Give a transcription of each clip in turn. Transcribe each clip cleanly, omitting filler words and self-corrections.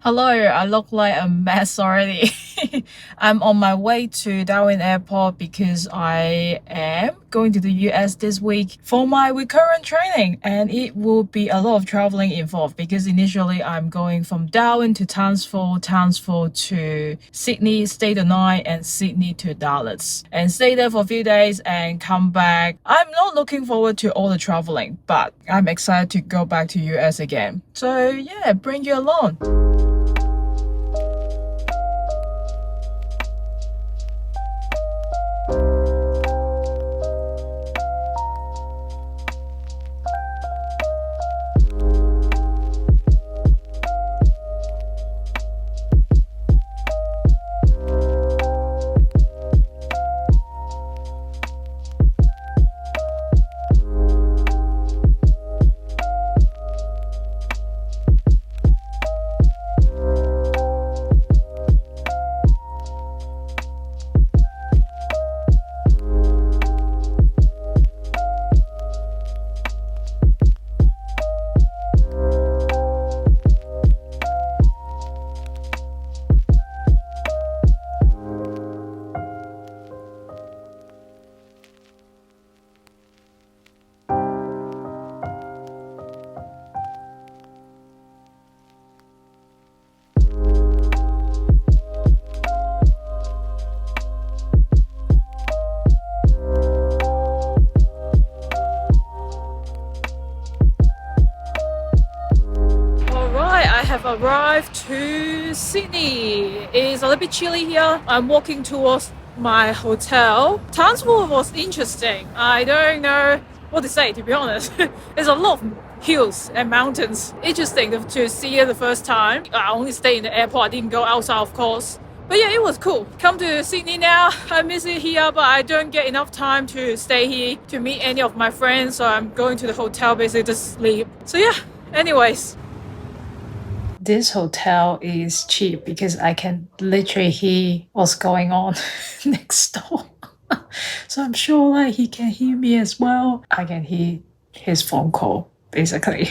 Hello, I look like a mess already. I'm on my way to Darwin Airport because I am going to the US this week for my recurrent training, and it will be a lot of traveling involved because initially I'm going from Darwin to Townsville, Townsville to Sydney, stay the night, and Sydney to Dallas, and stay there for a few days and come back. I'm not looking forward to all the traveling, but I'm excited to go back to US again. So yeah, bring you along. I have arrived to Sydney. It's a little bit chilly here. I'm walking towards my hotel. Townsville was interesting. I don't know what to say, to be honest. There's a lot of hills and mountains. Interesting to see it the first time. I only stayed in the airport. I didn't go outside, of course. But yeah, it was cool. Come to Sydney now. I miss it here, but I don't get enough time to stay here to meet any of my friends. So I'm going to the hotel basically to sleep. So yeah, anyways. This hotel is cheap because I can literally hear what's going on next door. So I'm sure like he can hear me as well. I can hear his phone call, basically.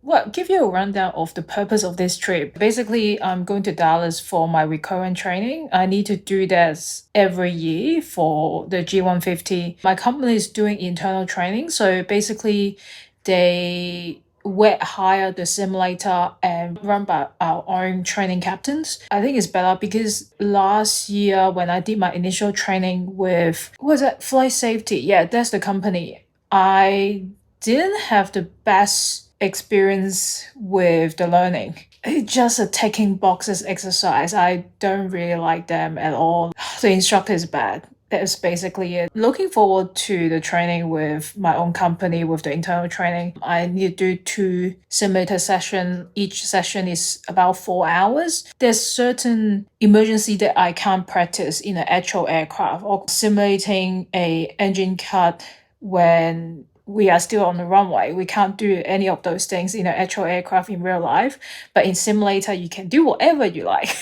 Well, give you a rundown of the purpose of this trip. Basically, I'm going to Dallas for my recurrent training. I need to do this every year for the G150. My company is doing internal training. So basically, they wet hire the simulator and run by our own training captains. I think it's better because last year when I did my initial training with, what was it, Flight Safety? Yeah, that's the company. I didn't have the best experience with the learning. It's just a ticking boxes exercise. I don't really like them at all. The instructor is bad. That's basically it. Looking forward to the training with my own company with the internal training. I need to do 2 simulator sessions. Each session is about 4 hours. There's certain emergency that I can't practice in an actual aircraft, or simulating a engine cut when we are still on the runway. We can't do any of those things in an actual aircraft in real life, but in simulator you can do whatever you like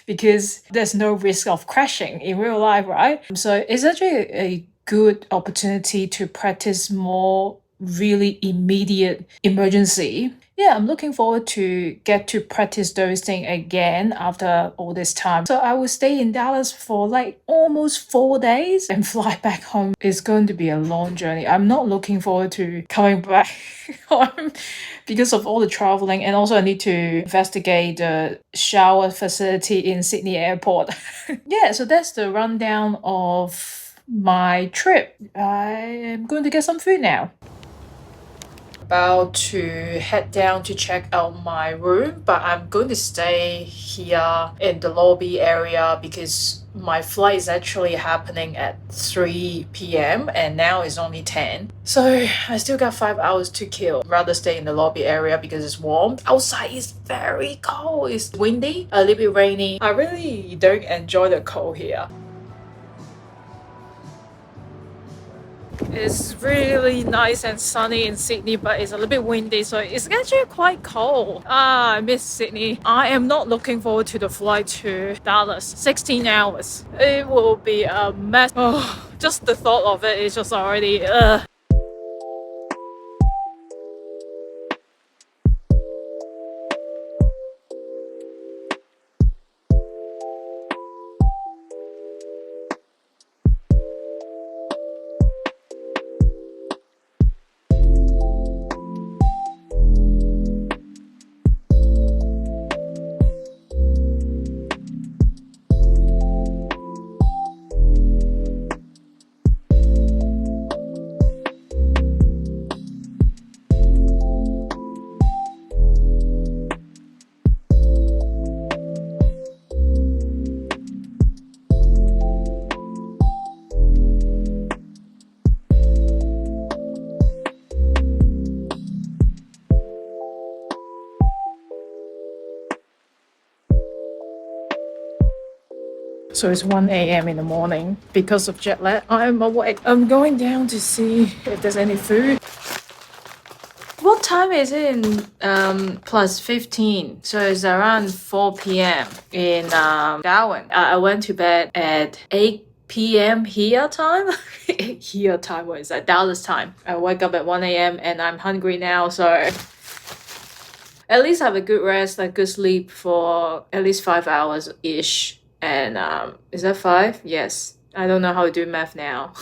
because there's no risk of crashing in real life, right? So it's actually a good opportunity to practice more really immediate emergency. Yeah, I'm looking forward to get to practice those things again after all this time. So I will stay in Dallas for like almost 4 days and fly back home. It's going to be a long journey. I'm not looking forward to coming back home because of all the traveling, and also I need to investigate the shower facility in Sydney Airport. Yeah, so that's the rundown of my trip. I am going to get some food now. About to head down to check out my room, but I'm going to stay here in the lobby area because my flight is actually happening at 3 p.m. and now it's only 10. So I still got 5 hours to kill. Rather stay in the lobby area because it's warm. Outside is very cold. It's windy, a little bit rainy. I really don't enjoy the cold here. It's really nice and sunny in Sydney, but it's a little bit windy, so it's actually quite cold. I miss Sydney. I am not looking forward to the flight to Dallas. 16 hours. It will be a mess. Oh, just the thought of it is just already So it's 1 a.m. in the morning. Because of jet lag, I'm awake. I'm going down to see if there's any food. What time is it in plus 15? So it's around 4 p.m. in Darwin. I went to bed at 8 p.m. here time. Here time, what is that? Dallas time. I wake up at 1 a.m. and I'm hungry now, so at least have a good rest, like good sleep for at least 5 hours-ish. And is that 5? Yes. I don't know how to do math now.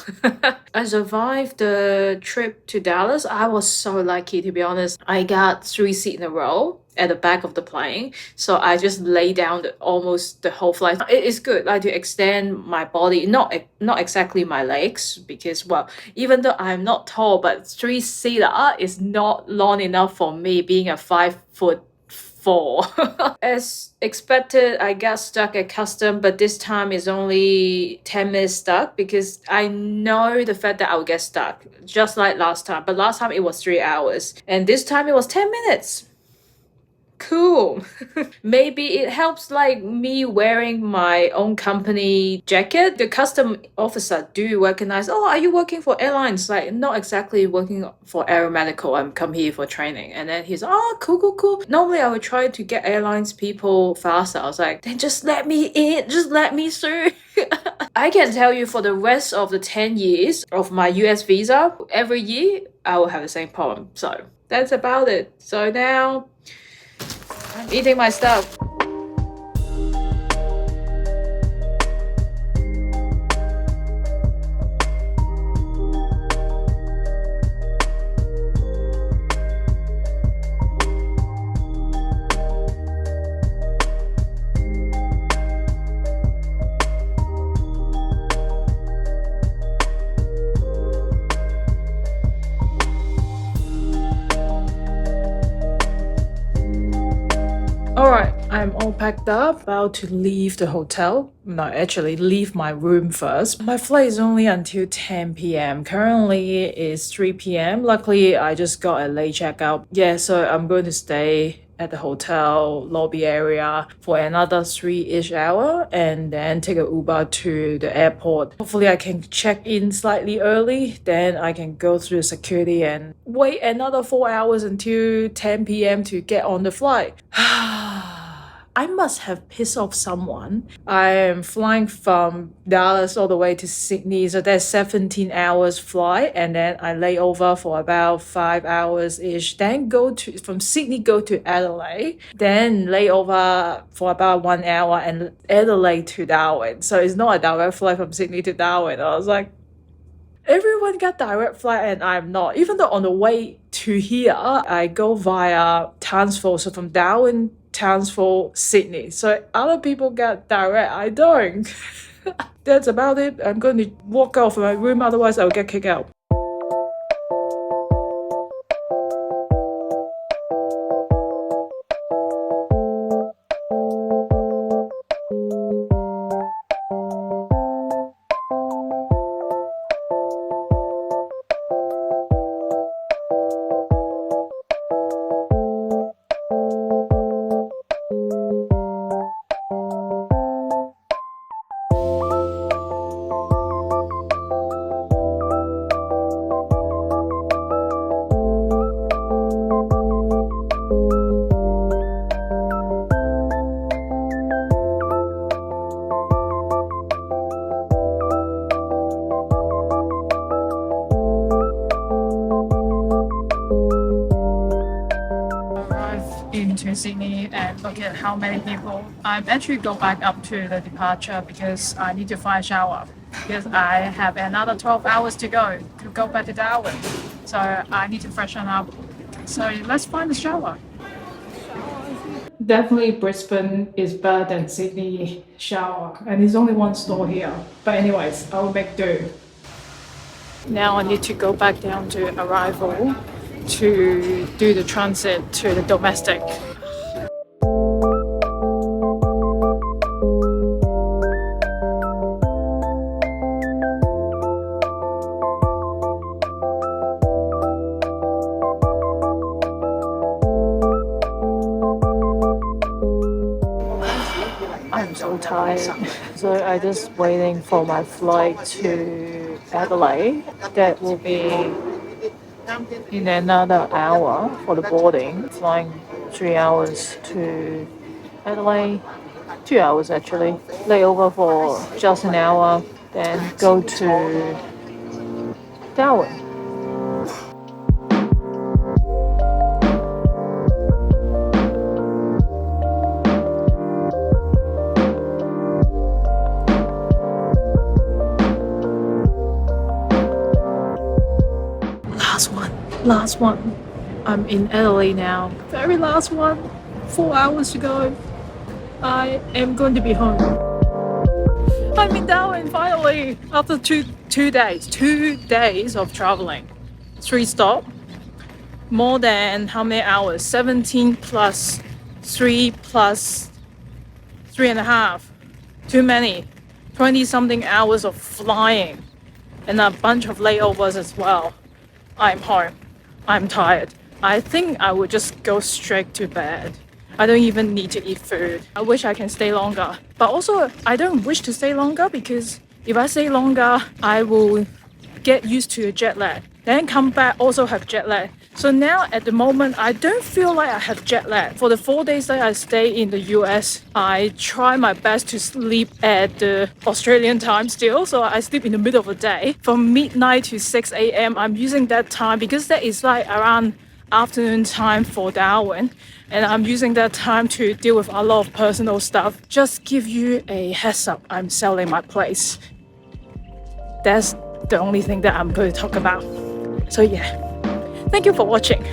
I survived the trip to Dallas. I was so lucky, to be honest. I got 3 seats in a row at the back of the plane. So I just lay down almost the whole flight. It is good, like, to extend my body, not exactly my legs, because, well, even though I'm not tall, but 3-seater is not long enough for me, being a 5'4". As expected, I got stuck at custom, but this time it's only 10 minutes stuck, because I know the fact that I would get stuck, just like last time. But last time it was 3 hours, and this time it was 10 minutes. Cool. Maybe it helps, like me wearing my own company jacket. The custom officer do recognize, oh, are you working for airlines? Like, not exactly working for aeromedical. I'm come here for training. And then he's, oh, cool. Normally I would try to get airlines people faster. I was like, then just let me in, just let me through. I can tell you, for the rest of the 10 years of my US visa, every year I will have the same problem. So that's about it. So now I'm eating my stuff. Alright, I'm all packed up, about to leave the hotel. No, actually leave my room first. My flight is only until 10 p.m. Currently it's 3 p.m. Luckily, I just got a late checkout. Yeah, so I'm going to stay at the hotel lobby area for another 3-ish hour and then take an Uber to the airport. Hopefully I can check in slightly early, then I can go through security and wait another 4 hours until 10 p.m. to get on the flight. I must have pissed off someone. I am flying from Dallas all the way to Sydney, so that's 17 hours flight, and then I lay over for about 5 hours-ish, then from Sydney go to Adelaide, then lay over for about 1 hour and Adelaide to Darwin. So it's not a direct flight from Sydney to Darwin. I was like, everyone got direct flight and I'm not. Even though on the way to here, I go via Townsville, so from Darwin, Townsville, Sydney. So other people get direct, I don't. That's about it. I'm going to walk out of my room, otherwise I'll get kicked out. Into Sydney and look at how many people. I'm actually go back up to the departure because I need to find a shower, because I have another 12 hours to go back to Darwin. So I need to freshen up. So let's find the shower. Definitely Brisbane is better than Sydney shower, and there's only one store here. But anyways, I will make do. Now I need to go back down to arrival to do the transit to the domestic. I'm so so tired. So I just waiting for my flight to Adelaide. That will be in another hour for the boarding. Flying 3 hours to Adelaide, 2 hours actually. Layover for just an hour, then go to Darwin. Last one. I'm in Adelaide now. Very last one. 4 hours to go. I am going to be home. I'm in Darwin finally after two days of traveling. 3 stops. More than how many hours? 17 plus 3 plus 3.5. Too many. 20 something hours of flying and a bunch of layovers as well. I'm home. I'm tired. I think I would just go straight to bed. I don't even need to eat food. I wish I can stay longer. But also, I don't wish to stay longer because if I stay longer, I will get used to the jet lag. Then come back, also have jet lag. So now at the moment, I don't feel like I have jet lag. For the 4 days that I stay in the US, I try my best to sleep at the Australian time still. So I sleep in the middle of the day. From midnight to 6 a.m., I'm using that time because that is like around afternoon time for Darwin. And I'm using that time to deal with a lot of personal stuff. Just give you a heads up, I'm selling my place. That's the only thing that I'm going to talk about. So yeah, thank you for watching.